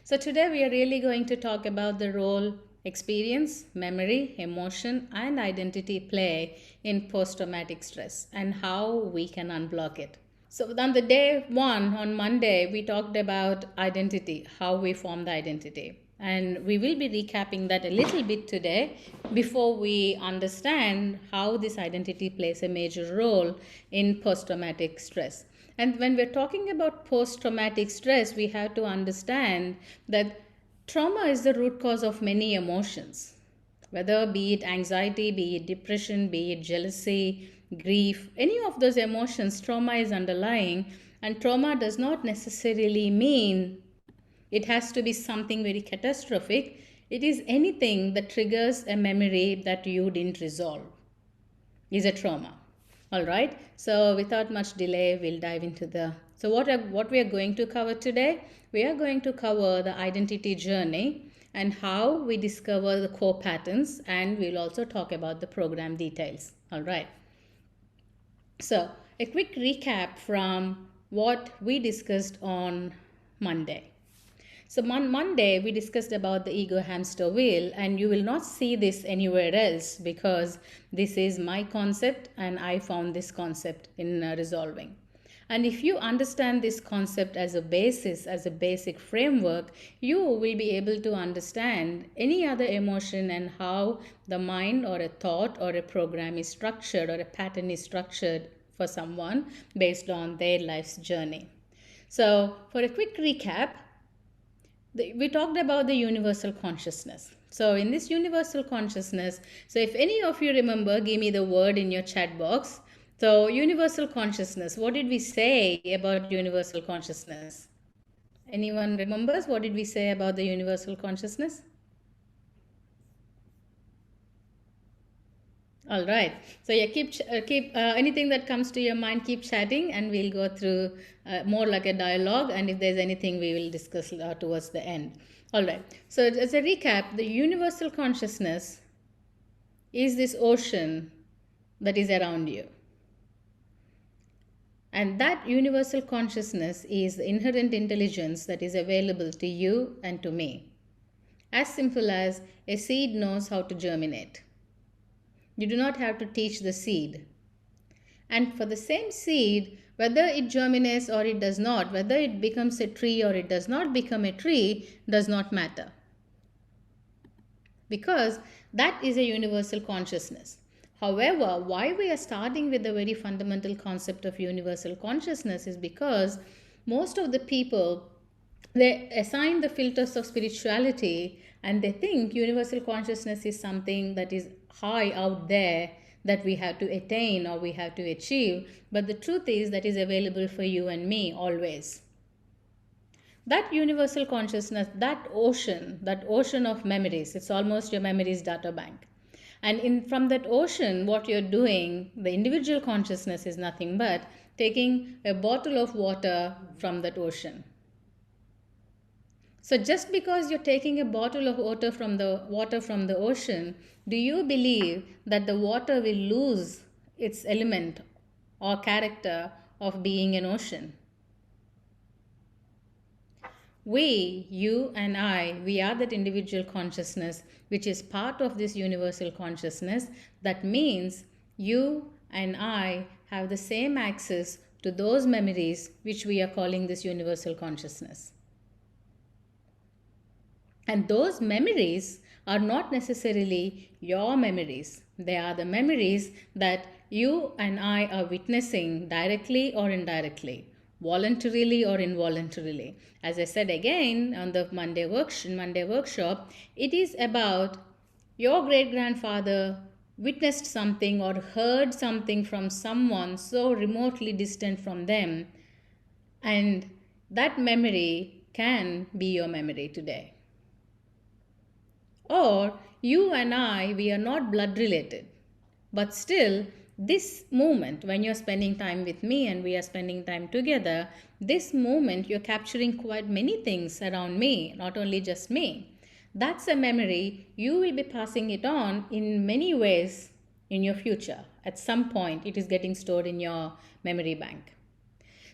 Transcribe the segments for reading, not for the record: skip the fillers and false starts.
So today we are really going to talk about the role experience, memory, emotion, and identity play in post-traumatic stress and how we can unblock it. So on the day one, on Monday, we talked about identity, how we form the identity. And we will be recapping that a little bit today before we understand how this identity plays a major role in post-traumatic stress. And when we're talking about post-traumatic stress, we have to understand that trauma is the root cause of many emotions, whether be it anxiety, be it depression, be it jealousy, grief, any of those emotions, trauma is underlying. And trauma does not necessarily mean it has to be something very catastrophic. It is anything that triggers a memory that you didn't resolve is a trauma. All right. So without much delay, we'll dive into what we are going to cover today. We are going to cover the identity journey and how we discover the core patterns, and we'll also talk about the program details. All right. So a quick recap from what we discussed on Monday. So on Monday, we discussed about the ego hamster wheel, and you will not see this anywhere else because this is my concept and I found this concept in resolving. And if you understand this concept as a basis, as a basic framework, you will be able to understand any other emotion and how the mind or a thought or a program is structured or a pattern is structured for someone based on their life's journey. So for a quick recap, we talked about the universal consciousness. So in this universal consciousness, so if any of you remember, give me the word in your chat box. So universal consciousness, what did we say about universal consciousness? Anyone remembers what did we say about the universal consciousness? All right. So yeah, keep anything that comes to your mind, keep chatting, and we'll go through more like a dialogue. And if there's anything, we will discuss towards the end. All right. So as a recap, the universal consciousness is this ocean that is around you. And that universal consciousness is the inherent intelligence that is available to you and to me. As simple as a seed knows how to germinate. You do not have to teach the seed. And for the same seed, whether it germinates or it does not, whether it becomes a tree or it does not become a tree, does not matter. Because that is a universal consciousness. However, why we are starting with the very fundamental concept of universal consciousness is because most of the people, they assign the filters of spirituality and they think universal consciousness is something that is high out there that we have to attain or we have to achieve. But the truth is that is available for you and me always. That universal consciousness, that ocean of memories, it's almost your memories data bank. And from that ocean, what you're doing, the individual consciousness is nothing but taking a bottle of water from that ocean. So just because you're taking a bottle of water from the ocean, do you believe that the water will lose its element or character of being an ocean? We, you and I, we are that individual consciousness which is part of this universal consciousness. That means you and I have the same access to those memories which we are calling this universal consciousness. And those memories are not necessarily your memories. They are the memories that you and I are witnessing directly or indirectly, voluntarily or involuntarily. As I said again on the Monday workshop, it is about your great-grandfather witnessed something or heard something from someone so remotely distant from them, and that memory can be your memory today. Or you and I, we are not blood related. But still, this moment, when you're spending time with me and we are spending time together, this moment you're capturing quite many things around me, not only just me. That's a memory. You will be passing it on in many ways in your future. At some point, it is getting stored in your memory bank.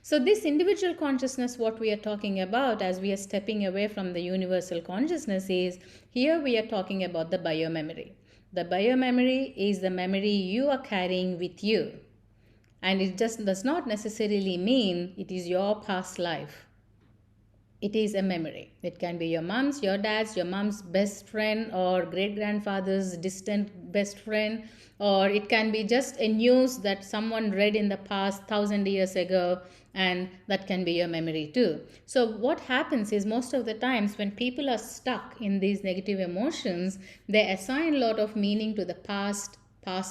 So this individual consciousness, what we are talking about as we are stepping away from the universal consciousness, is here we are talking about the biomemory. The biomemory is the memory you are carrying with you. And it just does not necessarily mean it is your past life. It is a memory. It can be your mom's, your dad's, your mom's best friend, or great grandfather's distant best friend, or it can be just a news that someone read in the past 1,000 years ago, and that can be your memory too. So what happens is, most of the times when people are stuck in these negative emotions, they assign a lot of meaning to the past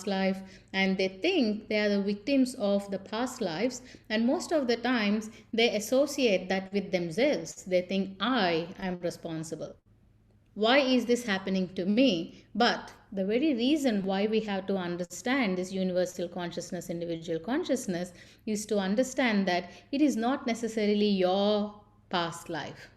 life, and they think they are the victims of the past lives, and most of the times they associate that with themselves. They think, I am responsible. Why is this happening to me? But the very reason why we have to understand this universal consciousness, individual consciousness, is to understand that it is not necessarily your past life.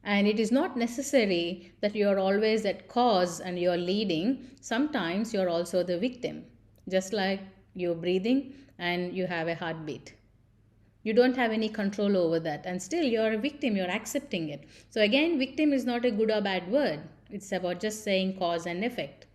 And it is not necessary that you are always at cause and you are leading. Sometimes you are also the victim. Just like you're breathing and you have a heartbeat. You don't have any control over that. And still you're a victim, you're accepting it. So again, victim is not a good or bad word. It's about just saying cause and effect.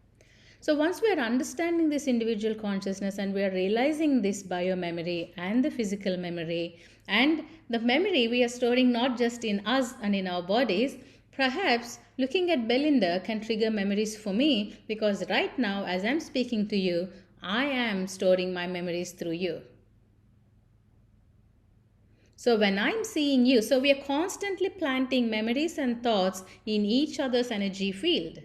So once we are understanding this individual consciousness and we are realizing this biomemory and the physical memory, and the memory we are storing not just in us and in our bodies, perhaps looking at Belinda can trigger memories for me, because right now as I'm speaking to you, I am storing my memories through you. So when I'm seeing you, so we are constantly planting memories and thoughts in each other's energy field.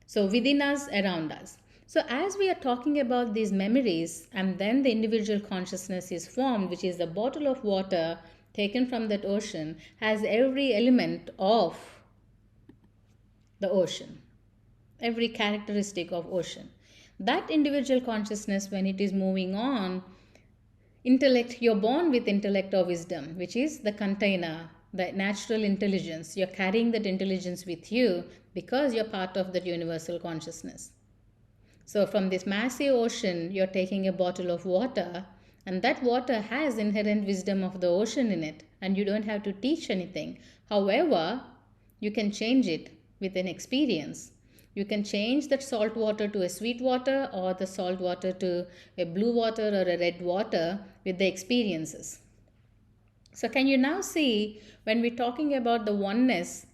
So within us, around us. So as we are talking about these memories, and then the individual consciousness is formed, which is the bottle of water taken from that ocean, has every element of the ocean, every characteristic of ocean. That individual consciousness, when it is moving on, intellect, you're born with intellect or wisdom, which is the container, the natural intelligence. You're carrying that intelligence with you because you're part of that universal consciousness. So from this massive ocean, you're taking a bottle of water, and that water has inherent wisdom of the ocean in it, and you don't have to teach anything. However, you can change it with an experience. You can change that salt water to a sweet water, or the salt water to a blue water or a red water with the experiences. So can you now see, when we're talking about the oneness,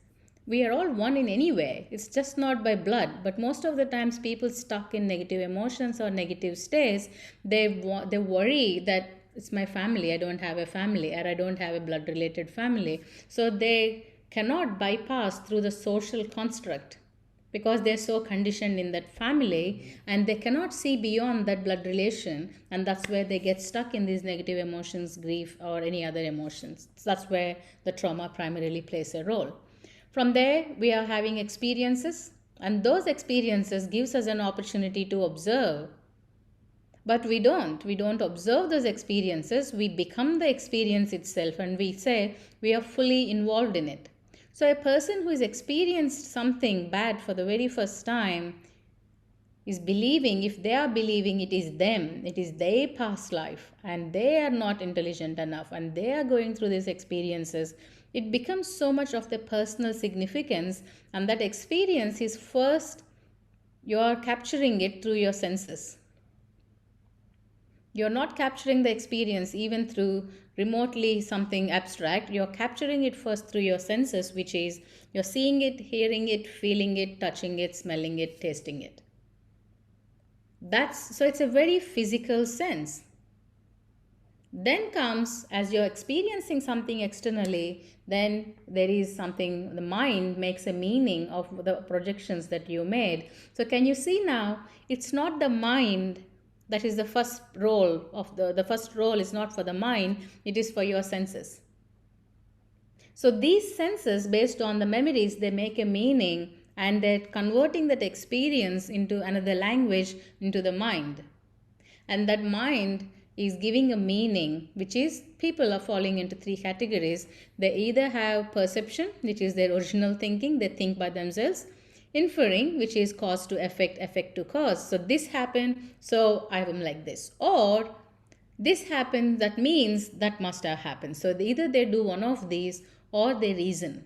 we are all one in any way. It's just not by blood. But most of the times people stuck in negative emotions or negative states, they worry that it's my family, I don't have a family, or I don't have a blood related family. So they cannot bypass through the social construct, because they're so conditioned in that family, and they cannot see beyond that blood relation, and that's where they get stuck in these negative emotions, grief, or any other emotions. So that's where the trauma primarily plays a role. From there, we are having experiences, and those experiences gives us an opportunity to observe. But we don't observe those experiences. We become the experience itself, and we say we are fully involved in it. So a person who has experienced something bad for the very first time is believing, if they are believing it is them, it is their past life, and they are not intelligent enough, and they are going through these experiences, it becomes so much of the personal significance, and that experience is first, you are capturing it through your senses. You're not capturing the experience even through remotely something abstract. You're capturing it first through your senses, which is you're seeing it, hearing it, feeling it, touching it, smelling it, tasting it. So it's a very physical sense. Then comes, as you're experiencing something externally, then there is something, the mind makes a meaning of the projections that you made. So can you see now, it's not the mind that is the first role of the first role is not for the mind, it is for your senses. So these senses, based on the memories, they make a meaning, and they're converting that experience into another language, into the mind. And that mind is giving a meaning, which is, people are falling into three categories. They either have perception, which is their original thinking, they think by themselves. Inferring, which is cause to effect, effect to cause. So this happened, so I am like this. Or This happens, that means that must have happened. So either they do one of these or they reason.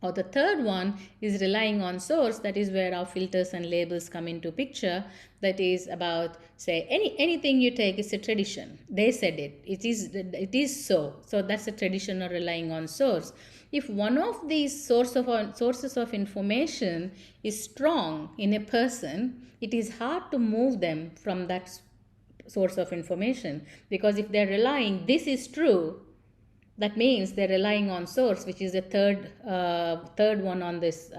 Or the third one is relying on source. That is where our filters and labels come into picture. That is about, say, anything you take is a tradition. They said it. It is so. So that's a tradition or relying on source. If one of these sources of information is strong in a person, it is hard to move them from that source of information, because if they're relying, this is true, that means they're relying on source, which is the third one on this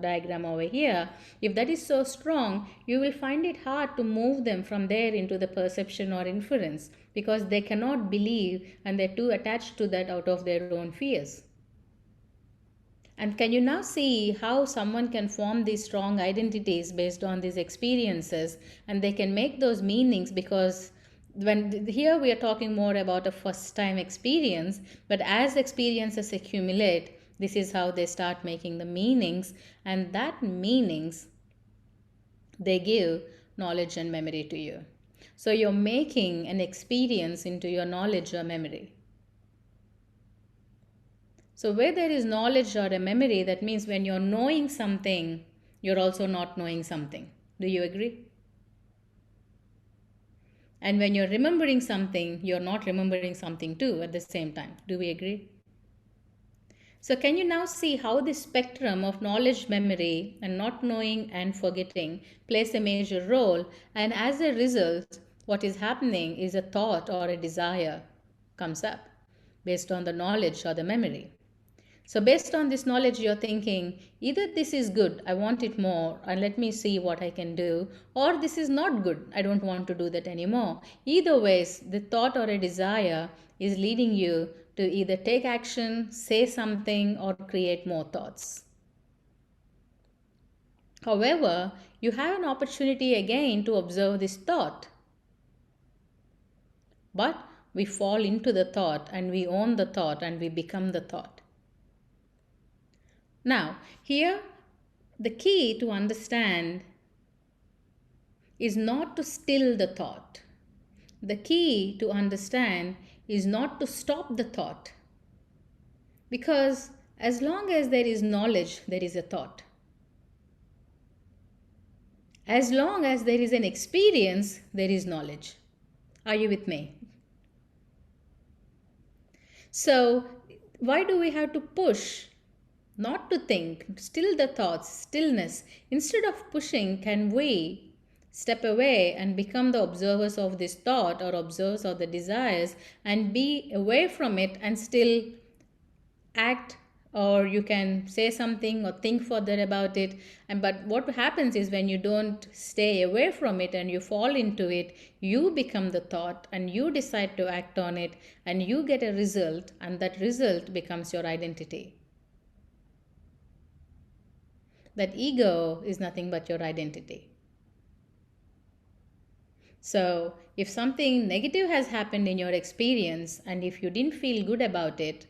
diagram over here. If that is so strong, you will find it hard to move them from there into the perception or inference, because they cannot believe and they're too attached to that out of their own fears. And can you now see how someone can form these strong identities based on these experiences, and they can make those meanings? Because when here we are talking more about a first time experience, but as experiences accumulate, this is how they start making the meanings, and that meanings they give knowledge and memory to you. So you're making an experience into your knowledge or memory. So where there is knowledge or a memory, that means when you're knowing something, you're also not knowing something. Do you agree? And when you're remembering something, you're not remembering something too at the same time. Do we agree? So can you now see how this spectrum of knowledge, memory, and not knowing and forgetting plays a major role? And as a result, what is happening is a thought or a desire comes up based on the knowledge or the memory. So based on this knowledge, you're thinking, either this is good, I want it more, and let me see what I can do, or this is not good, I don't want to do that anymore. Either ways, the thought or a desire is leading you to either take action, say something, or create more thoughts. However, you have an opportunity again to observe this thought. But we fall into the thought, and we own the thought, and we become the thought. Now, here the key to understand is not to still the thought. The key to understand is not to stop the thought. Because as long as there is knowledge, there is a thought. As long as there is an experience, there is knowledge. Are you with me? So, why do we have to push? Not to think, still the thoughts, stillness. Instead of pushing, can we step away and become the observers of this thought or observers of the desires and be away from it and still act, or you can say something or think further about it. But what happens is when you don't stay away from it and you fall into it, you become the thought and you decide to act on it and you get a result, and that result becomes your identity. That ego is nothing but your identity. So if something negative has happened in your experience, and if you didn't feel good about it,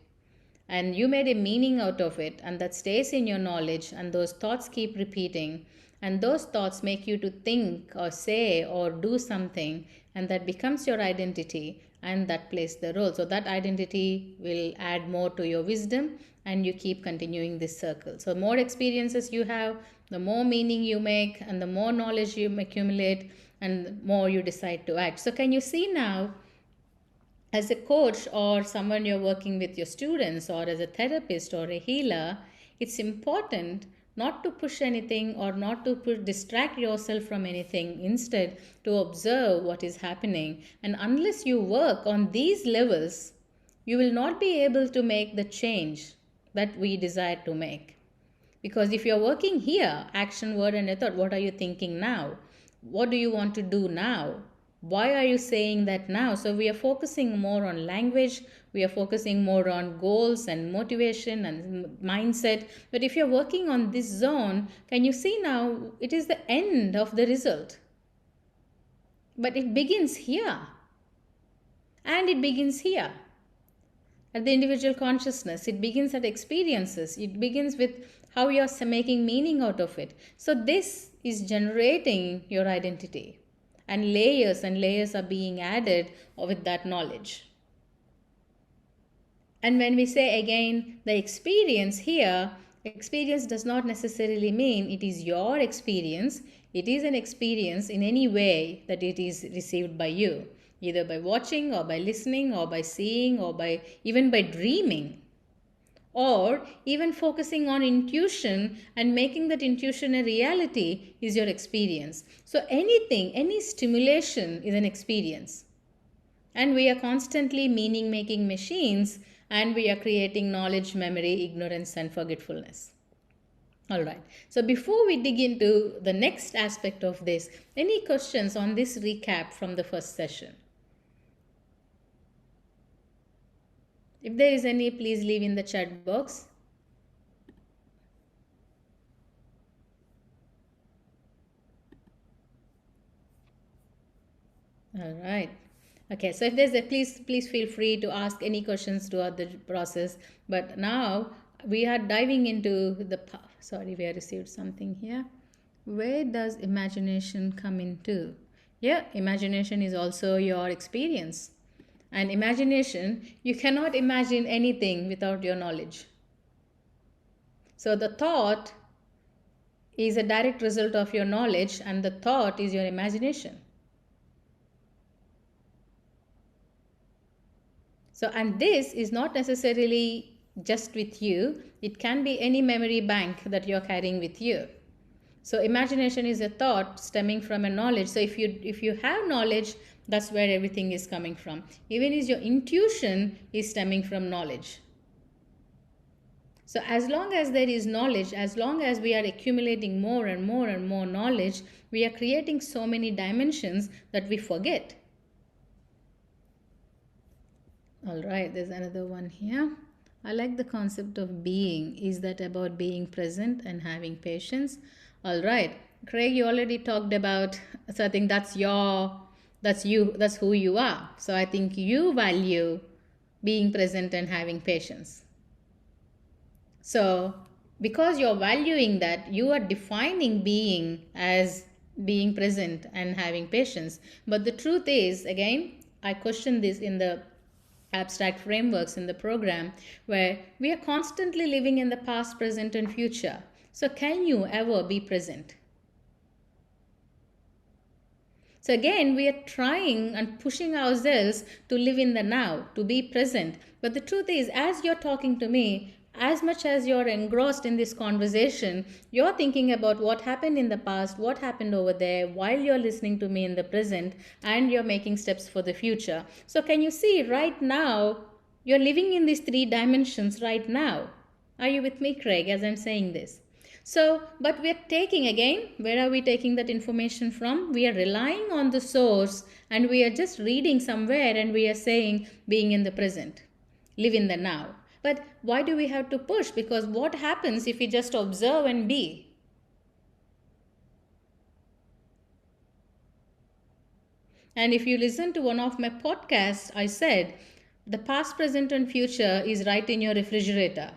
and you made a meaning out of it, and that stays in your knowledge, and those thoughts keep repeating, and those thoughts make you to think or say or do something, and that becomes your identity, and that plays the role. So that identity will add more to your wisdom, and you keep continuing this circle. So more experiences you have, the more meaning you make, and the more knowledge you accumulate, and the more you decide to act. So can you see now, as a coach or someone you're working with your students, or as a therapist or a healer, it's important not to push anything or not to distract yourself from anything. Instead, to observe what is happening. And unless you work on these levels, you will not be able to make the change that we desire to make. Because if you're working here, action, word, and a thought, what are you thinking now? What do you want to do now? Why are you saying that now? So we are focusing more on language, we are focusing more on goals and motivation and mindset. But if you're working on this zone, can you see now it is the end of the result? But it begins here. And it begins here. At the individual consciousness, it begins at experiences. It begins with how you're making meaning out of it. So this is generating your identity. and layers are being added with that knowledge. And when we say again the experience here, experience does not necessarily mean it is your experience. It is an experience in any way that it is received by you, either by watching or by listening or by seeing or by even by dreaming, or even focusing on intuition and making that intuition a reality is your experience. So anything, any stimulation is an experience. And we are constantly meaning making machines, and we are creating knowledge, memory, ignorance, and forgetfulness. All right. So before we dig into the next aspect of this, any questions on this recap from the first session? If there is any, please leave in the chat box. All right. Okay, so if there's a, please feel free to ask any questions throughout the process. But now we are diving into the, sorry, we have received something here. Where does imagination come into? Yeah, imagination is also your experience. And imagination, you cannot imagine anything without your knowledge. So the thought is a direct result of your knowledge, and the thought is your imagination. So, and this is not necessarily just with you. It can be any memory bank that you're carrying with you. So imagination is a thought stemming from a knowledge. So if you have knowledge, that's where everything is coming from. Even is your intuition is stemming from knowledge. So as long as there is knowledge, as long as we are accumulating more and more and more knowledge, we are creating so many dimensions that we forget. All right, there's another one here. I like the concept of being. Is that about being present and having patience? All right, Craig, you already talked about, so I think that's you, that's who you are. So I think you value being present and having patience. So because you're valuing that, you are defining being as being present and having patience. But the truth is, again, I question this in the abstract frameworks in the program, where we are constantly living in the past, present, and future. So can you ever be present? So again, we are trying and pushing ourselves to live in the now, to be present. But the truth is, as you're talking to me, as much as you're engrossed in this conversation, you're thinking about what happened in the past, what happened over there, while you're listening to me in the present, and you're making steps for the future. So can you see right now, you're living in these three dimensions right now? Are you with me, Craig, as I'm saying this? So, but we're taking again, where are we taking that information from? We are relying on the source, and we are just reading somewhere, and we are saying being in the present, live in the now. But why do we have to push? Because what happens if we just observe and be? And if you listen to one of my podcasts, I said the past, present, and future is right in your refrigerator.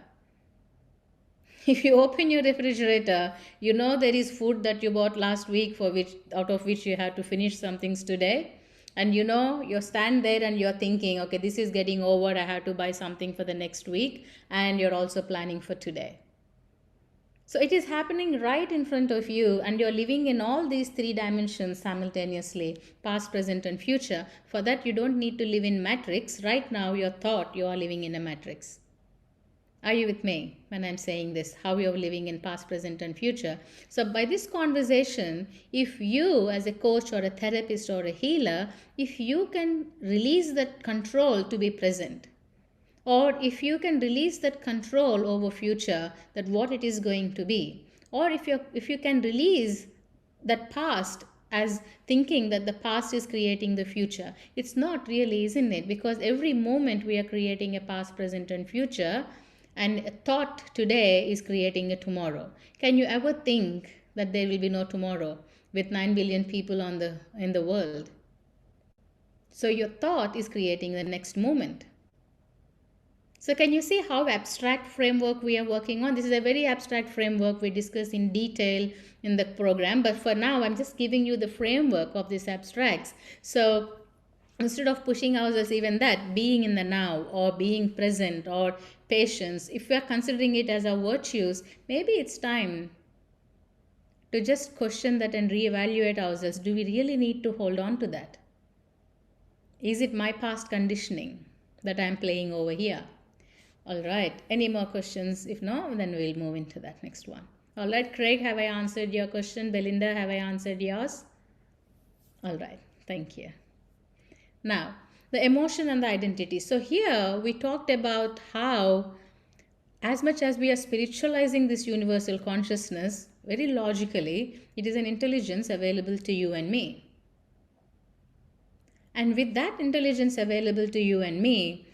If you open your refrigerator, you know there is food that you bought last week, for which out of which you have to finish some things today. And you know, you stand there and you're thinking, okay, this is getting over, I have to buy something for the next week. And you're also planning for today. So it is happening right in front of you, and you're living in all these three dimensions simultaneously, past, present, and future. For that, you don't need to live in matrix. Right now, your thought, you are living in a matrix. Are you with me when I'm saying this? How you're living in past, present, and future. So by this conversation, if you as a coach or a therapist or a healer, if you can release that control to be present, or if you can release that control over future, that what it is going to be, or if you can release that past as thinking that the past is creating the future. It's not really, isn't it? Because every moment we are creating a past, present, and future. And a thought today is creating a tomorrow. Can you ever think that there will be no tomorrow with 9 billion people in the world? So your thought is creating the next moment. So can you see how abstract framework we are working on? This is a very abstract framework we discussed in detail in the program, but for now I'm just giving you the framework of these abstracts. So instead of pushing ourselves even that, being in the now or being present or patience, if we are considering it as our virtues, maybe it's time to just question that and reevaluate ourselves. Do we really need to hold on to that? Is it my past conditioning that I'm playing over here? All right. Any more questions? If no, then we'll move into that next one. All right, Craig, have I answered your question? Belinda, have I answered yours? All right. Thank you. Now, the emotion and the identity. So here we talked about how, as much as we are spiritualizing this universal consciousness, very logically, it is an intelligence available to you and me. And with that intelligence available to you and me,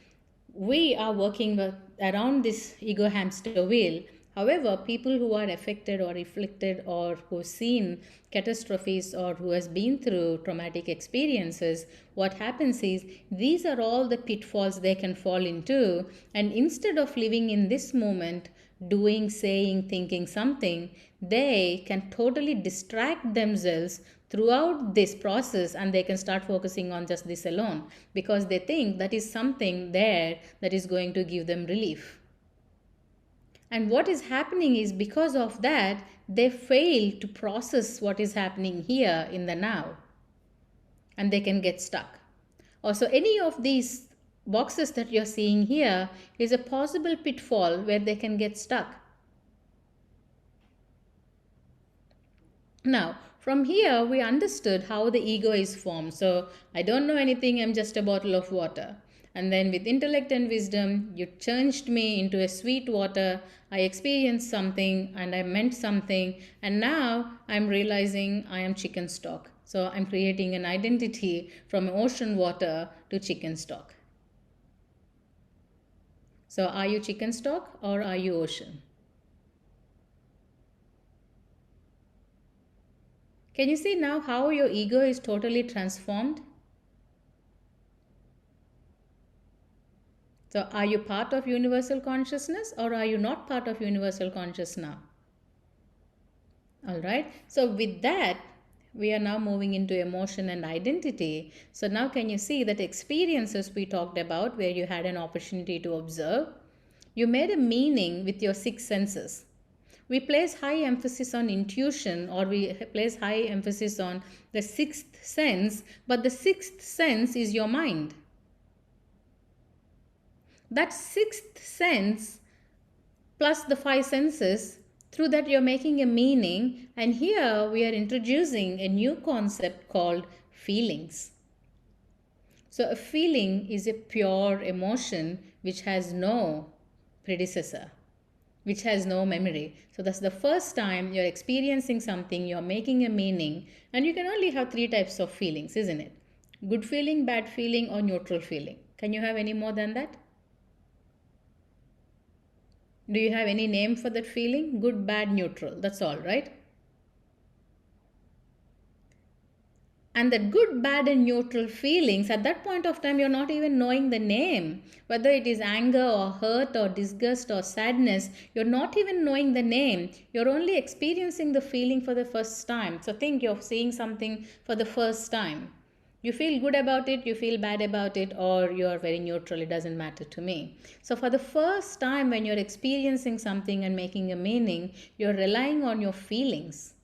we are working around this ego hamster wheel. However, people who are affected or afflicted or who've seen catastrophes or who has been through traumatic experiences, what happens is these are all the pitfalls they can fall into. And instead of living in this moment, doing, saying, thinking something, they can totally distract themselves throughout this process, and they can start focusing on just this alone because they think that is something there that is going to give them relief. And what is happening is because of that, they fail to process what is happening here in the now, and they can get stuck. Also, any of these boxes that you're seeing here is a possible pitfall where they can get stuck. Now, from here, we understood how the ego is formed. So, I don't know anything, I'm just a bottle of water. And then, with intellect and wisdom, you changed me into a sweet water. I experienced something and I meant something. And now I'm realizing I am chicken stock. So, I'm creating an identity from ocean water to chicken stock. So, are you chicken stock or are you ocean? Can you see now how your ego is totally transformed? So, are you part of universal consciousness or are you not part of universal consciousness now? All right. So, with that, we are now moving into emotion and identity. So, now can you see that experiences we talked about where you had an opportunity to observe? You made a meaning with your six senses. We place high emphasis on intuition, or we place high emphasis on the sixth sense, but the sixth sense is your mind. That sixth sense plus the five senses, through that you're making a meaning, and here we are introducing a new concept called feelings. So a feeling is a pure emotion which has no predecessor, which has no memory. So that's the first time you're experiencing something, you're making a meaning, and you can only have three types of feelings, isn't it? Good feeling, bad feeling, or neutral feeling. Can you have any more than that? Do you have any name for that feeling? Good, bad, neutral. That's all, right? And that good, bad, and neutral feelings, at that point of time, you're not even knowing the name. Whether it is anger or hurt or disgust or sadness, you're not even knowing the name. You're only experiencing the feeling for the first time. So think you're seeing something for the first time. You feel good about it, you feel bad about it, or you're very neutral, it doesn't matter to me. So for the first time when you're experiencing something and making a meaning, you're relying on your feelings.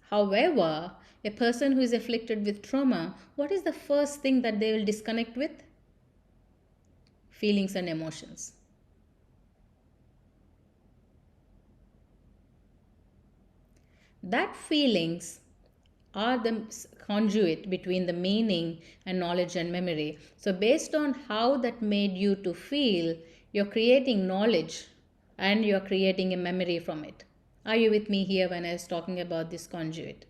However, a person who is afflicted with trauma, what is the first thing that they will disconnect with? Feelings and emotions. That feelings are the conduit between the meaning and knowledge and memory. So based on how that made you to feel, you're creating knowledge and you're creating a memory from it. Are you with me here when I was talking about this conduit?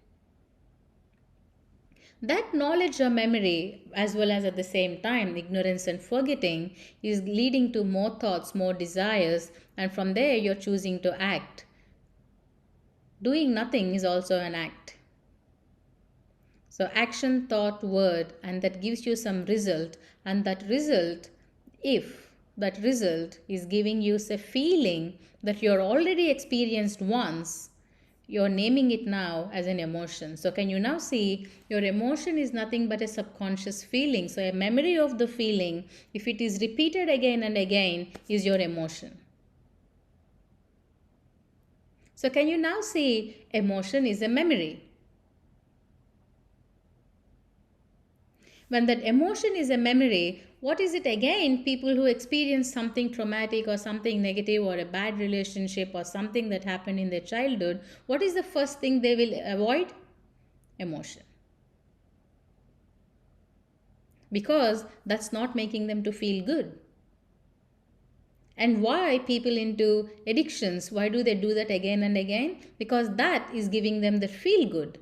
That knowledge or memory, as well as at the same time ignorance and forgetting, is leading to more thoughts, more desires, and from there you're choosing to act. Doing nothing is also an act. So action, thought, word, and that gives you some result, and that result, if that result is giving you a feeling that you're already experienced once. You're naming it now as an emotion. So can you now see your emotion is nothing but a subconscious feeling. So a memory of the feeling, if it is repeated again and again, is your emotion. So can you now see emotion is a memory? When that emotion is a memory, what is it again? People who experience something traumatic or something negative or a bad relationship or something that happened in their childhood, what is the first thing they will avoid? Emotion. Because that's not making them to feel good. And why people into addictions, why do they do that again and again? Because that is giving them the feel good.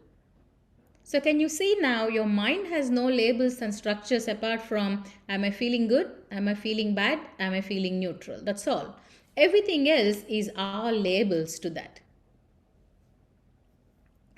So can you see now your mind has no labels and structures apart from am I feeling good, am I feeling bad, am I feeling neutral? That's all. Everything else is our labels to that.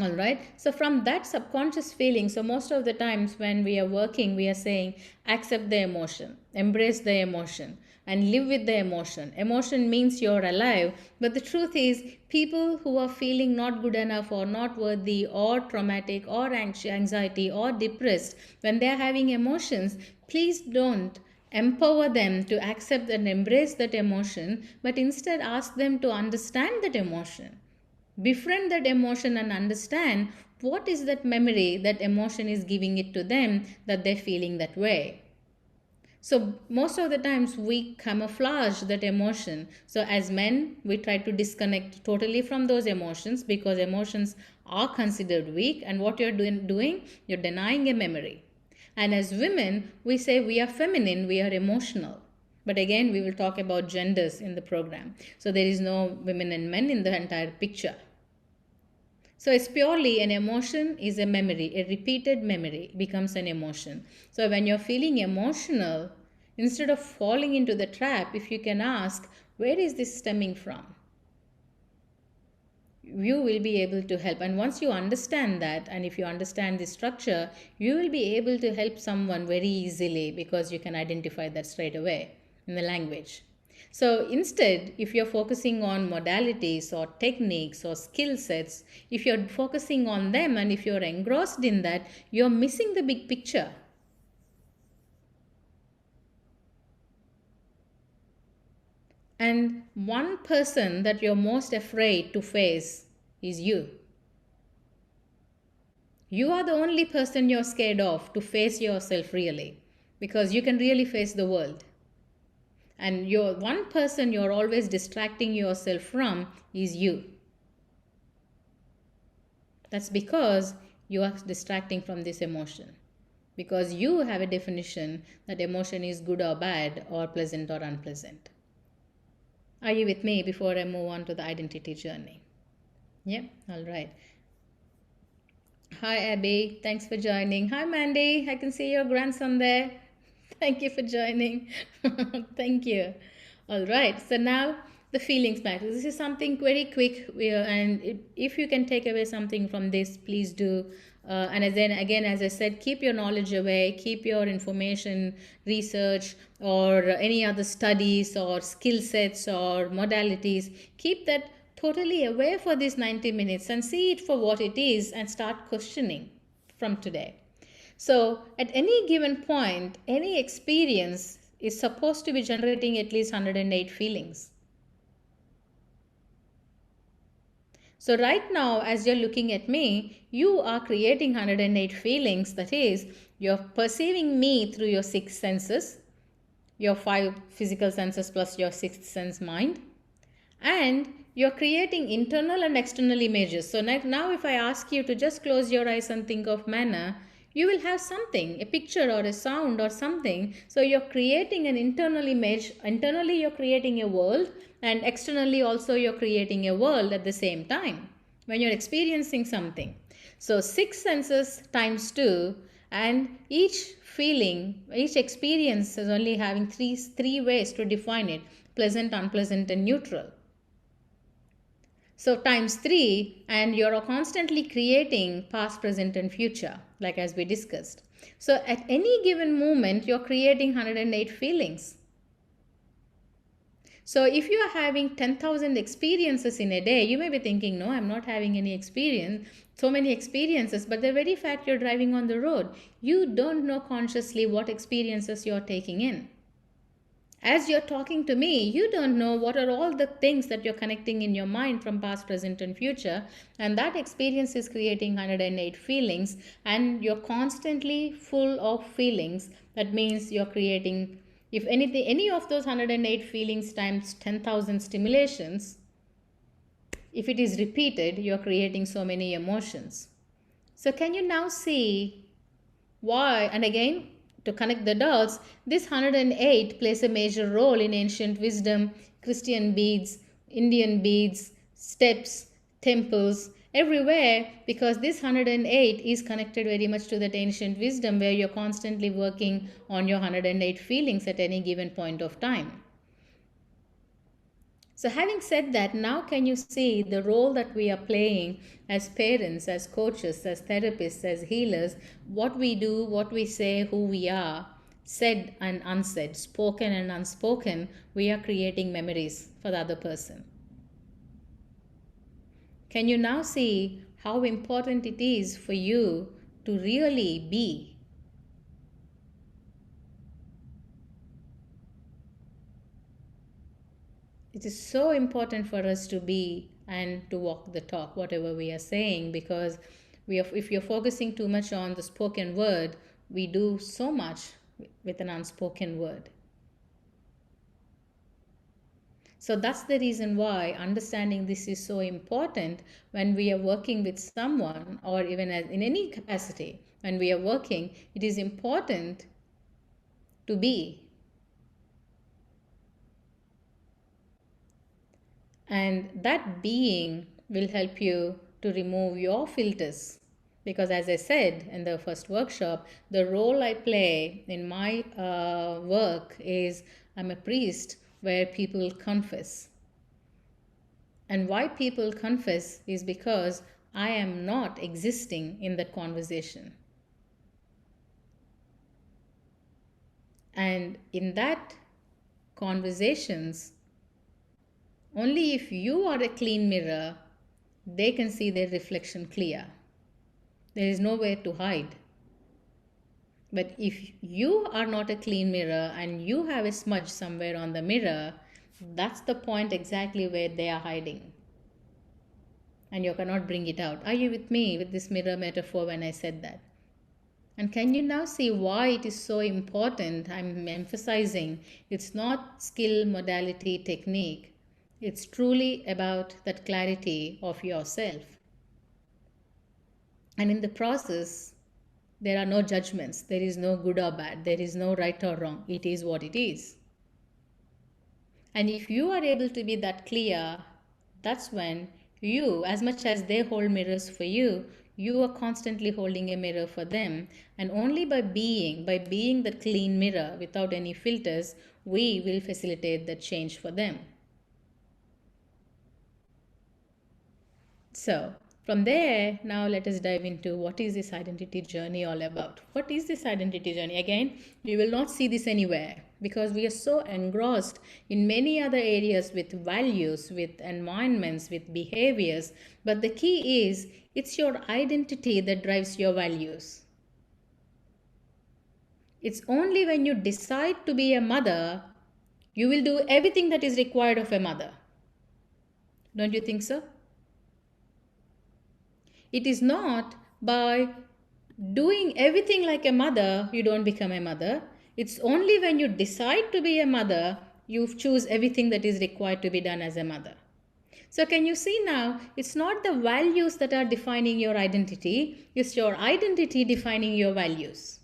All right. So from that subconscious feeling, so most of the times when we are working, we are saying accept the emotion, embrace the emotion, and live with the emotion. Emotion means you're alive. But the truth is, people who are feeling not good enough or not worthy or traumatic or anxiety or depressed, when they are having emotions, please don't empower them to accept and embrace that emotion, but instead ask them to understand that emotion. Befriend that emotion and understand what is that memory that emotion is giving it to them that they're feeling that way. So most of the times we camouflage that emotion. So as men, we try to disconnect totally from those emotions because emotions are considered weak, and what you're doing, you're denying a memory. And as women, we say we are feminine, we are emotional. But again, we will talk about genders in the program. So there is no women and men in the entire picture. So it's purely an emotion is a memory, a repeated memory becomes an emotion. So when you're feeling emotional, instead of falling into the trap, if you can ask, where is this stemming from? You will be able to help. And once you understand that, and if you understand the structure, you will be able to help someone very easily because you can identify that straight away in the language. So instead, if you're focusing on modalities or techniques or skill sets, if you're focusing on them and if you're engrossed in that, you're missing the big picture. And one person that you're most afraid to face is you. You are the only person you're scared of to face yourself really, because you can really face the world. And you're one person you're always distracting yourself from is you. That's because you are distracting from this emotion. Because you have a definition that emotion is good or bad or pleasant or unpleasant. Are you with me before I move on to the identity journey? Yeah, all right. Hi, Abby. Thanks for joining. Hi, Mandy. I can see your grandson there. Thank you for joining. Thank you. All right. So now the feelings matter. This is something very quick, and if you can take away something from this, please do. And then again, as I said, keep your knowledge away, keep your information, research, or any other studies or skill sets or modalities. Keep that totally away for these 90 minutes and see it for what it is and start questioning from today. So at any given point, any experience is supposed to be generating at least 108 feelings. So right now, as you're looking at me, you are creating 108 feelings. That is, you're perceiving me through your 6 senses, your 5 physical senses plus your 6th sense mind. And you're creating internal and external images. So now if I ask you to just close your eyes and think of manna, you will have something, a picture or a sound or something. So you're creating an internal image. Internally you're creating a world, and externally also you're creating a world at the same time when you're experiencing something. So 6 senses times 2, and each feeling, each experience is only having three ways to define it: pleasant, unpleasant, and neutral. So times 3, and you're constantly creating past, present, and future, like as we discussed. So at any given moment, you're creating 108 feelings. So if you are having 10,000 experiences in a day, you may be thinking, no, I'm not having any experience, so many experiences, but the very fact you're driving on the road, you don't know consciously what experiences you're taking in. As you're talking to me, you don't know what are all the things that you're connecting in your mind from past, present, and future. And that experience is creating 108 feelings, and you're constantly full of feelings. That means you're creating, if anything, any of those 108 feelings times 10,000 stimulations, if it is repeated, you're creating so many emotions. So, can you now see why? And again, to connect the dots, this 108 plays a major role in ancient wisdom, Christian beads, Indian beads, steps, temples, everywhere, because this 108 is connected very much to that ancient wisdom where you're constantly working on your 108 feelings at any given point of time. So, having said that, now can you see the role that we are playing as parents, as coaches, as therapists, as healers? What we do, what we say, who we are, said and unsaid, spoken and unspoken, we are creating memories for the other person. Can you now see how important it is for you to really be? It is so important for us to be and to walk the talk, whatever we are saying, because if you're focusing too much on the spoken word, we do so much with an unspoken word. So that's the reason why understanding this is so important when we are working with someone, or even in any capacity. When we are working, it is important to be. And that being will help you to remove your filters. Because, as I said in the first workshop, the role I play in my work is I'm a priest where people confess. And why people confess is because I am not existing in that conversation. And in that conversations, only if you are a clean mirror, they can see their reflection clear. There is nowhere to hide. But if you are not a clean mirror and you have a smudge somewhere on the mirror, that's the point exactly where they are hiding. And you cannot bring it out. Are you with me with this mirror metaphor when I said that? And can you now see why it is so important? I'm emphasizing it's not skill, modality, technique. It's truly about that clarity of yourself. And in the process, there are no judgments. There is no good or bad. There is no right or wrong. It is what it is. And if you are able to be that clear, that's when you, as much as they hold mirrors for you, you are constantly holding a mirror for them. And only by being the clean mirror without any filters, we will facilitate that change for them. So, from there, now let us dive into what is this identity journey all about. What is this identity journey? Again, you will not see this anywhere because we are so engrossed in many other areas with values, with environments, with behaviors. But the key is it's your identity that drives your values. It's only when you decide to be a mother, you will do everything that is required of a mother. Don't you think so? It is not by doing everything like a mother, you don't become a mother. It's only when you decide to be a mother, you choose everything that is required to be done as a mother. So can you see now, it's not the values that are defining your identity, it's your identity defining your values.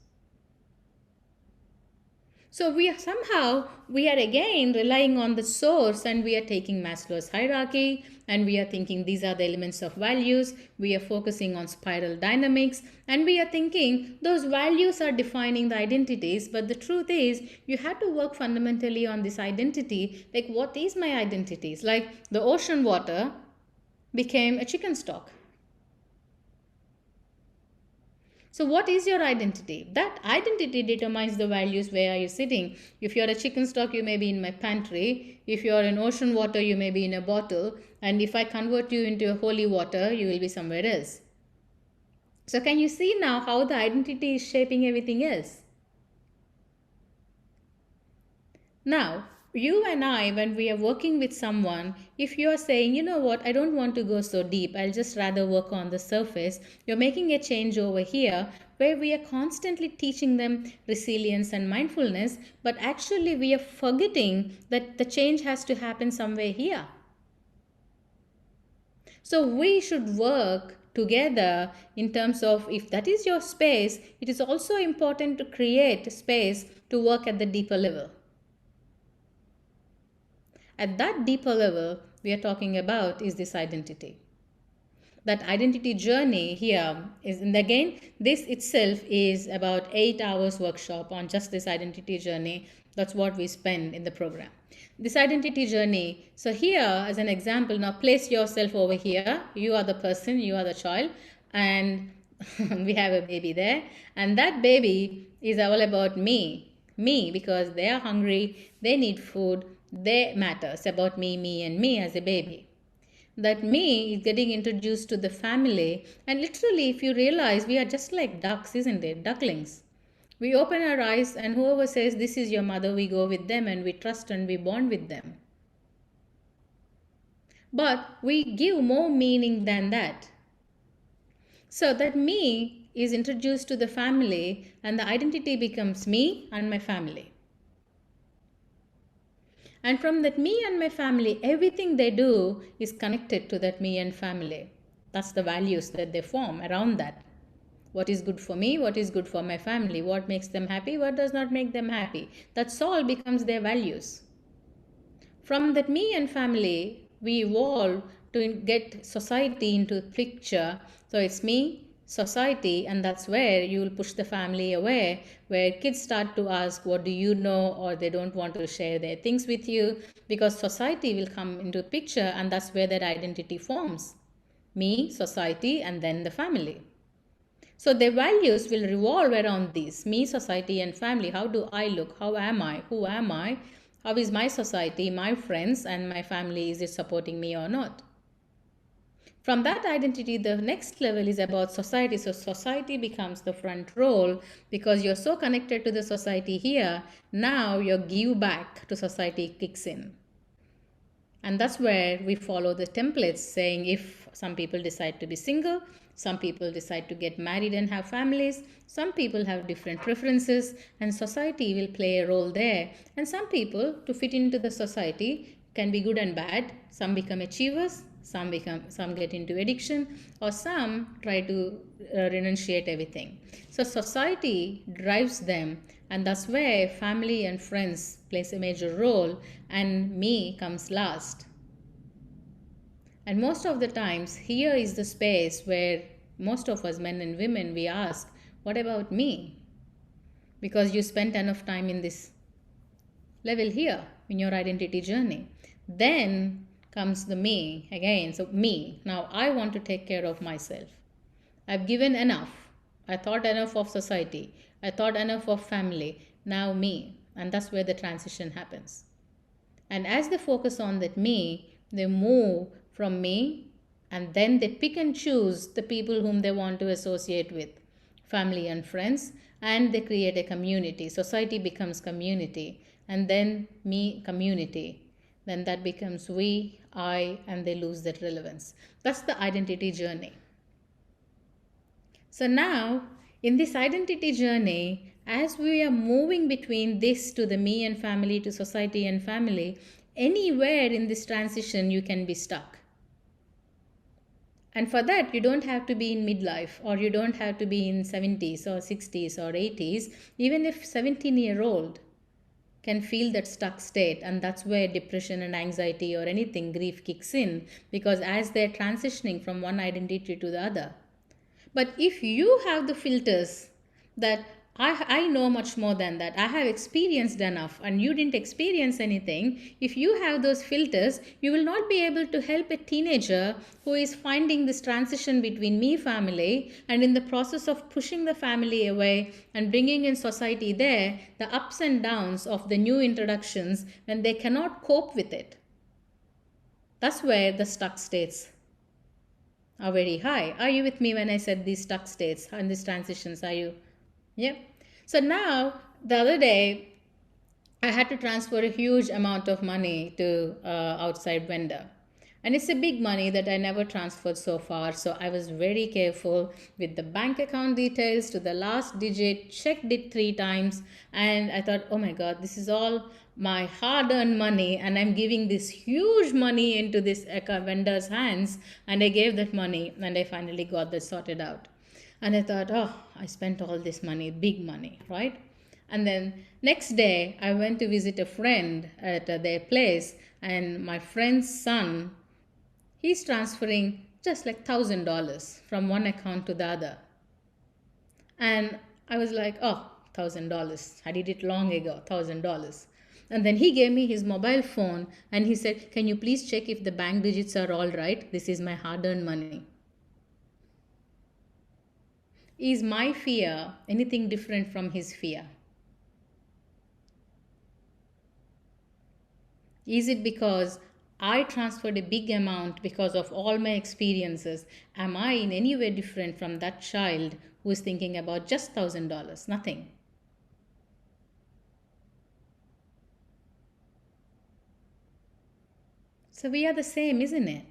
So we are again relying on the source, and we are taking Maslow's hierarchy and we are thinking these are the elements of values. We are focusing on spiral dynamics and we are thinking those values are defining the identities. But the truth is you have to work fundamentally on this identity. Like, what is my identities? Like the ocean water became a chicken stock. So, what is your identity? That identity determines the values. Where are you sitting? If you're a chicken stock, you may be in my pantry. If you're in ocean water, you may be in a bottle. And if I convert you into a holy water, you will be somewhere else. So, can you see now how the identity is shaping everything else? Now, you and I, when we are working with someone, if you are saying, you know what, I don't want to go so deep, I'll just rather work on the surface, you're making a change over here where we are constantly teaching them resilience and mindfulness, but actually we are forgetting that the change has to happen somewhere here. So we should work together in terms of, if that is your space, it is also important to create space to work at the deeper level. At that deeper level, we are talking about is this identity. That identity journey here is, and again, this itself is about 8 hours workshop on just this identity journey. That's what we spend in the program. This identity journey. So here, as an example, now place yourself over here. You are the person, you are the child, and we have a baby there. And that baby is all about me. Me, because they are hungry, they need food, they matters about me, and me as a baby. That me is getting introduced to the family, and literally, if you realize, we are just like ducks, isn't it? Ducklings. We open our eyes, and whoever says this is your mother, we go with them and we trust and we bond with them. But we give more meaning than that. So that me is introduced to the family, and the identity becomes me and my family. And from that me and my family, everything they do is connected to that me and family. That's the values that they form around that. What is good for me? What is good for my family? What makes them happy? What does not make them happy? That's all becomes their values. From that me and family, we evolve to get society into the picture. So it's me, society, and that's where you will push the family away, where kids start to ask, what do you know? Or they don't want to share their things with you, because society will come into the picture, and that's where that identity forms. Me, society, and then the family. So their values will revolve around these: me, society, and family. How do I look? How am I? Who am I? How is my society, my friends, and my family, is it supporting me or not? From that identity, the next level is about society. So society becomes the front role, because you're so connected to the society here. Now your give back to society kicks in. And that's where we follow the templates, saying if some people decide to be single, some people decide to get married and have families, some people have different preferences, and society will play a role there. And some people, to fit into the society, can be good and bad. Some become achievers, some get into addiction, or some try to renunciate everything. So society drives them, and that's where family and friends plays a major role, and me comes last. And most of the times, here is the space where most of us, men and women, we ask, what about me? Because you spent enough time in this level here in your identity journey. Then comes the me again. So me, now I want to take care of myself. I've given enough. I thought enough of society. I thought enough of family. Now me. And that's where the transition happens. And as they focus on that me, they move from me, and then they pick and choose the people whom they want to associate with, family and friends, and they create a community. Society becomes community, and then me, community. Then that becomes we, I, and they lose that relevance. That's the identity journey. So now, in this identity journey, as we are moving between this to the me and family, to society and family, anywhere in this transition you can be stuck. And for that, you don't have to be in midlife, or you don't have to be in 70s or 60s or 80s. Even if 17-year-old can feel that stuck state, and that's where depression and anxiety or anything, grief kicks in, because as they're transitioning from one identity to the other. But if you have the filters that I know much more than that. I have experienced enough, and you didn't experience anything. If you have those filters, you will not be able to help a teenager who is finding this transition between me family, and in the process of pushing the family away and bringing in society there, the ups and downs of the new introductions when they cannot cope with it. That's where the stuck states are very high. Are you with me when I said these stuck states and these transitions? Are you? Yeah. So now, the other day, I had to transfer a huge amount of money to outside vendor. And it's a big money that I never transferred so far. So I was very careful with the bank account details to the last digit, checked it 3 times. And I thought, oh my God, this is all my hard earned money. And I'm giving this huge money into this vendor's hands. And I gave that money and I finally got that sorted out. And I thought, oh, I spent all this money, big money, right? And then next day, I went to visit a friend at their place, and my friend's son, he's transferring just like $1,000 from one account to the other. And I was like, oh, $1,000. I did it long ago, $1,000. And then he gave me his mobile phone and he said, can you please check if the bank digits are all right? This is my hard earned money. Is my fear anything different from his fear? Is it because I transferred a big amount because of all my experiences? Am I in any way different from that child who is thinking about just $1,000? Nothing. So we are the same, isn't it?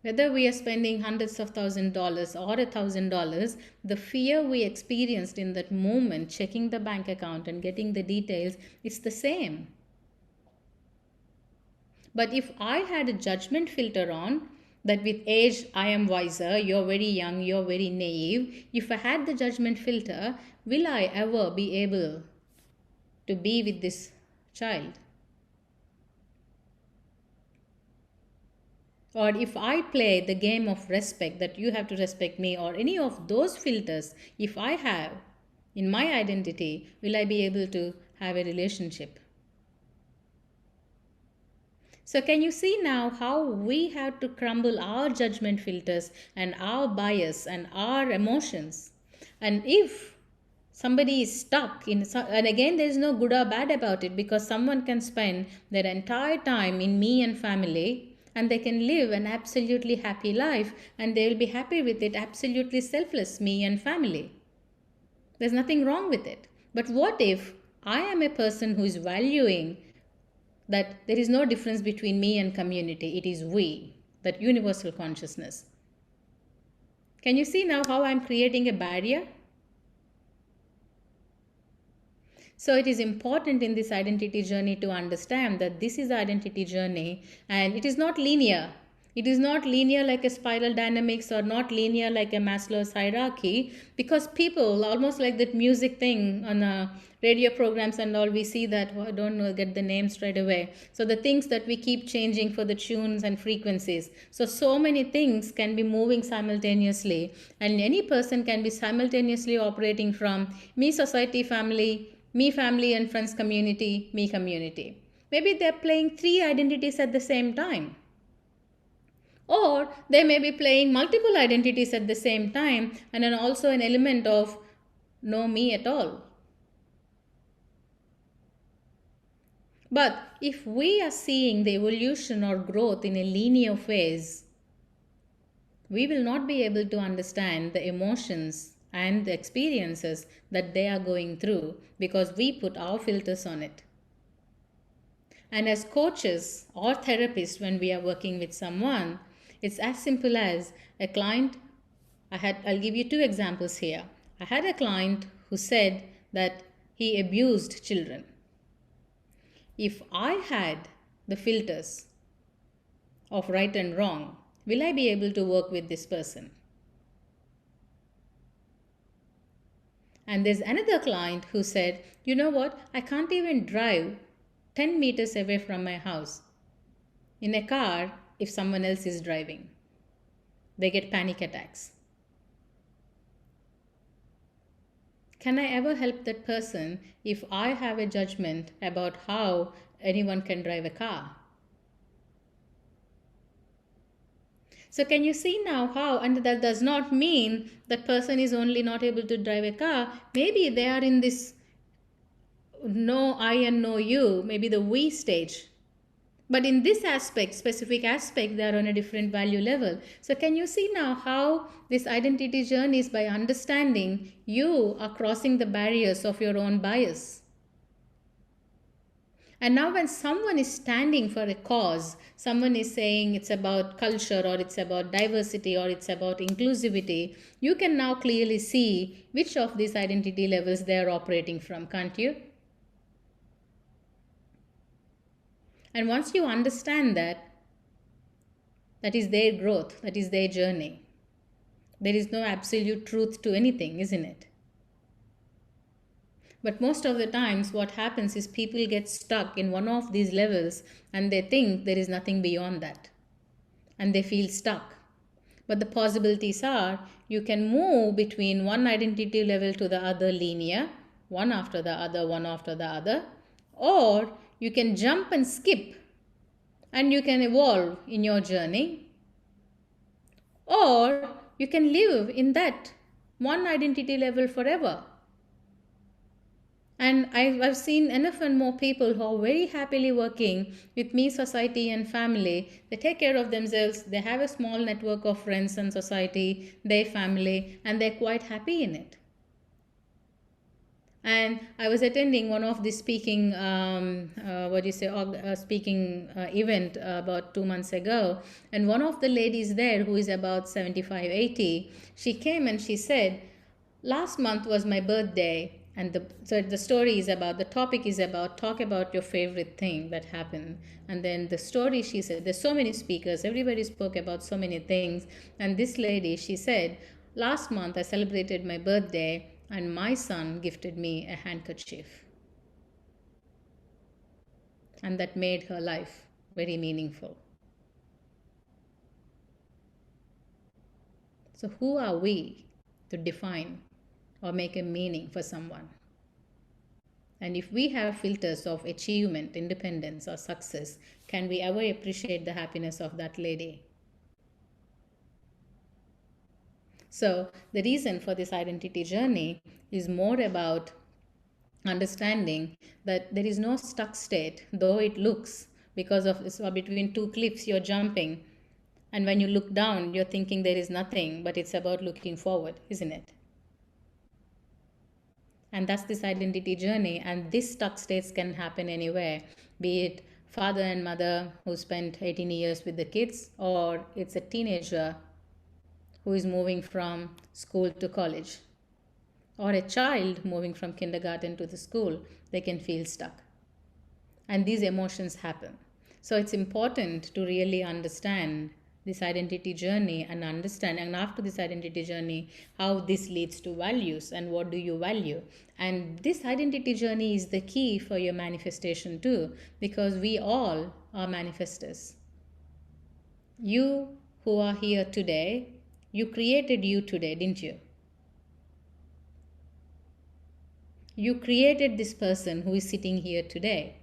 Whether we are spending hundreds of $1,000s or $1,000, the fear we experienced in that moment, checking the bank account and getting the details, it's the same. But if I had a judgment filter on, that with age I am wiser, you're very young, you're very naive, if I had the judgment filter, will I ever be able to be with this child? Or if I play the game of respect, that you have to respect me, or any of those filters, if I have in my identity, will I be able to have a relationship? So can you see now how we have to crumble our judgment filters and our bias and our emotions? And if somebody is stuck in, and again, there is no good or bad about it, because someone can spend their entire time in me and family and they can live an absolutely happy life and they will be happy with it, absolutely selfless, me and family. There's nothing wrong with it. But what if I am a person who is valuing that there is no difference between me and community, it is we, that universal consciousness? Can you see now how I'm creating a barrier? So it is important in this identity journey to understand that this is the identity journey and it is not linear. It is not linear like a spiral dynamics or not linear like a Maslow's hierarchy, because people, almost like that music thing on radio programs and all, we see that, I don't know, get the name straight away. So the things that we keep changing for the tunes and frequencies. So many things can be moving simultaneously, and any person can be simultaneously operating from me, society, family, me, family and friends, community, me, community. Maybe they're playing 3 identities at the same time. Or they may be playing multiple identities at the same time and then also an element of no me at all. But if we are seeing the evolution or growth in a linear phase, we will not be able to understand the emotions and the experiences that they are going through because we put our filters on it. And as coaches or therapists, when we are working with someone, it's as simple as a client. I'll give you 2 examples here. I had a client who said that he abused children. If I had the filters of right and wrong, will I be able to work with this person? And there's another client who said, you know what, I can't even drive 10 meters away from my house in a car if someone else is driving. They get panic attacks. Can I ever help that person if I have a judgment about how anyone can drive a car? So can you see now how, and that does not mean that person is only not able to drive a car. Maybe they are in this no I and no you, maybe the we stage. But in this aspect, specific aspect, they are on a different value level. So can you see now how this identity journey is by understanding you are crossing the barriers of your own bias. And now when someone is standing for a cause, someone is saying it's about culture or it's about diversity or it's about inclusivity, you can now clearly see which of these identity levels they are operating from, can't you? And once you understand that, that is their growth, that is their journey. There is no absolute truth to anything, isn't it? But most of the times what happens is people get stuck in one of these levels and they think there is nothing beyond that. And they feel stuck. But the possibilities are you can move between one identity level to the other linear, one after the other, one after the other, or you can jump and skip and you can evolve in your journey, or you can live in that one identity level forever. And I've seen enough and more people who are very happily working with me, society and family. They take care of themselves. They have a small network of friends and society, their family, and they're quite happy in it. And I was attending one of the speaking, speaking event about 2 months ago. And one of the ladies there, who is about 75, 80, she came and she said, last month was my birthday. And the story is about, the topic is about, talk about your favorite thing that happened. And then the story, she said, there's so many speakers, everybody spoke about so many things. And this lady, she said, last month I celebrated my birthday and my son gifted me a handkerchief. And that made her life very meaningful. So who are we to define or make a meaning for someone? And if we have filters of achievement, independence, or success, can we ever appreciate the happiness of that lady? So the reason for this identity journey is more about understanding that there is no stuck state, though it looks, because of this, between two cliffs you're jumping, and when you look down you're thinking there is nothing, but it's about looking forward, isn't it? And that's this identity journey. And these stuck states can happen anywhere, be it father and mother who spent 18 years with the kids, or it's a teenager who is moving from school to college, or a child moving from kindergarten to the school. They can feel stuck. And these emotions happen. So it's important to really understand this identity journey and understand, and after this identity journey, how this leads to values and what do you value. And this identity journey is the key for your manifestation too, because we all are manifestors. You who are here today, you created you today, didn't you? You created this person who is sitting here today.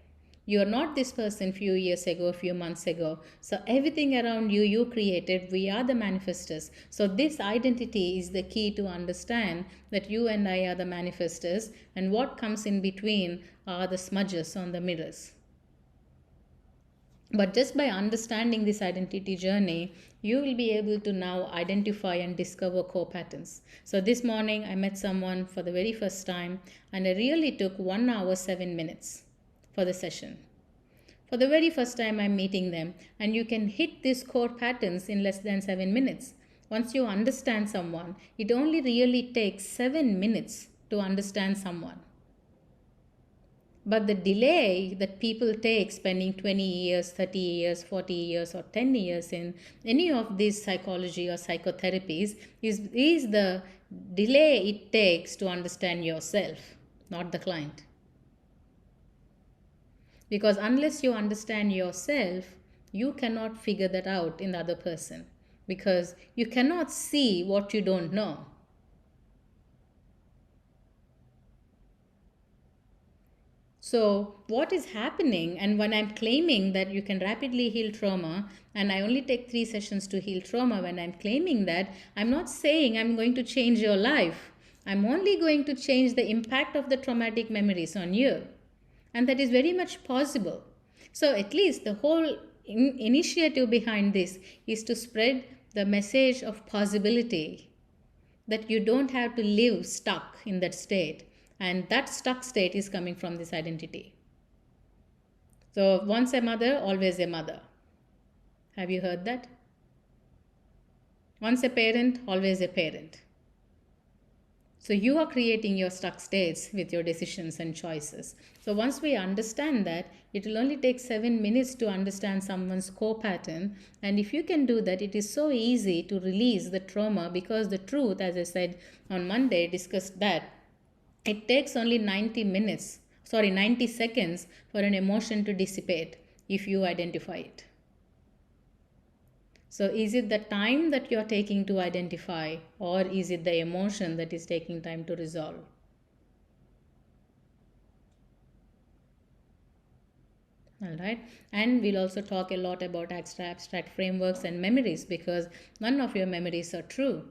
You are not this person few years ago, a few months ago. So everything around you, you created. We are the manifestors. So this identity is the key to understand that you and I are the manifestors, and what comes in between are the smudges on the mirrors. But just by understanding this identity journey, you will be able to now identify and discover core patterns. So this morning I met someone for the very first time, and I really took 1 hour 7 minutes for the session. For the very first time I'm meeting them, and you can hit these core patterns in less than 7 minutes. Once you understand someone, it only really takes 7 minutes to understand someone. But the delay that people take spending 20 years, 30 years, 40 years, or 10 years in any of these psychology or psychotherapies is the delay it takes to understand yourself, not the client. Because unless you understand yourself, you cannot figure that out in the other person, because you cannot see what you don't know. So, what is happening, and when I'm claiming that you can rapidly heal trauma, and I only take 3 sessions to heal trauma, when I'm claiming that, I'm not saying I'm going to change your life. I'm only going to change the impact of the traumatic memories on you. And that is very much possible. So, at least the whole initiative behind this is to spread the message of possibility, that you don't have to live stuck in that state. And that stuck state is coming from this identity. So, once a mother, always a mother. Have you heard that? Once a parent, always a parent. So you are creating your stuck states with your decisions and choices. So once we understand that, it will only take 7 minutes to understand someone's core pattern. And if you can do that, it is so easy to release the trauma, because the truth, as I said on Monday, discussed that it takes only 90 seconds for an emotion to dissipate if you identify it. So is it the time that you're taking to identify, or is it the emotion that is taking time to resolve? All right. And we'll also talk a lot about abstract frameworks and memories, because none of your memories are true,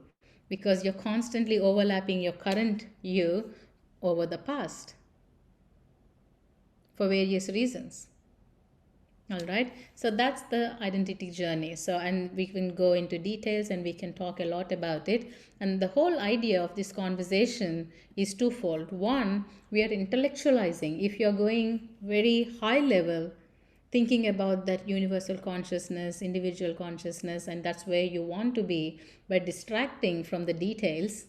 because you're constantly overlapping your current you over the past for various reasons. All right, so that's the identity journey. So, and we can go into details and we can talk a lot about it. And the whole idea of this conversation is twofold. One, we are intellectualizing. If you're going very high level, thinking about that universal consciousness, individual consciousness, and that's where you want to be, but distracting from the details,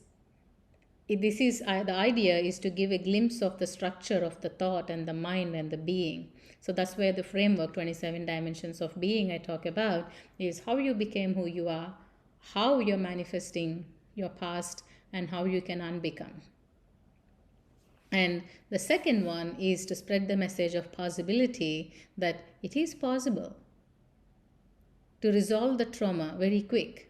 this is the idea is to give a glimpse of the structure of the thought and the mind and the being. So that's where the framework 27 dimensions of being I talk about is how you became who you are, how you're manifesting your past, and how you can unbecome. And the second one is to spread the message of possibility, that it is possible to resolve the trauma very quick.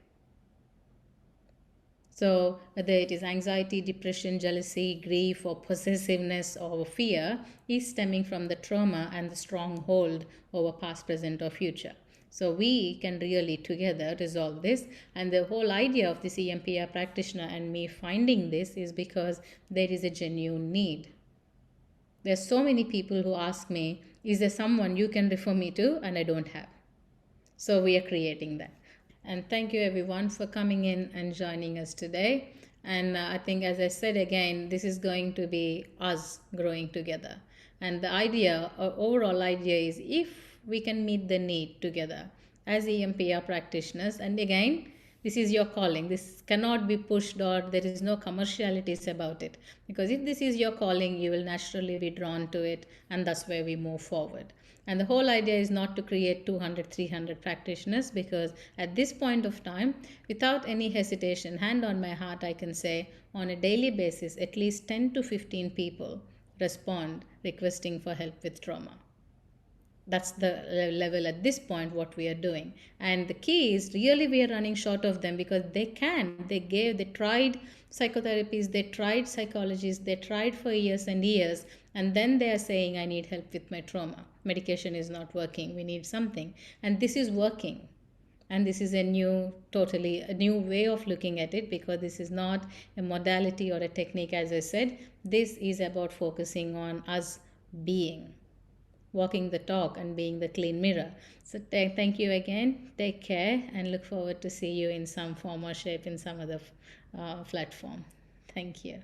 So whether it is anxiety, depression, jealousy, grief, or possessiveness, or fear, is stemming from the trauma and the stronghold over past, present, or future. So we can really together resolve this. And the whole idea of this EMPR practitioner and me finding this is because there is a genuine need. There's so many people who ask me, is there someone you can refer me to? And I don't have. So we are creating that. And thank you everyone for coming in and joining us today. And I think, as I said again, this is going to be us growing together. And the idea, overall idea, is if we can meet the need together as EMPR practitioners, and again, this is your calling. This cannot be pushed, or there is no commercialities about it. Because if this is your calling, you will naturally be drawn to it, and that's where we move forward. And the whole idea is not to create 200, 300 practitioners, because at this point of time, without any hesitation, hand on my heart, I can say on a daily basis, at least 10 to 15 people respond requesting for help with trauma. That's the level at this point what we are doing. And the key is really we are running short of them, because they tried psychotherapies, they tried psychologists, they tried for years and years, and then they are saying, I need help with my trauma, medication is not working, we need something. And this is working. And this is totally a new way of looking at it, because this is not a modality or a technique. As I said, this is about focusing on us being, walking the talk and being the clean mirror. So thank you again. Take care, and look forward to see you in some form or shape in some other platform. Thank you.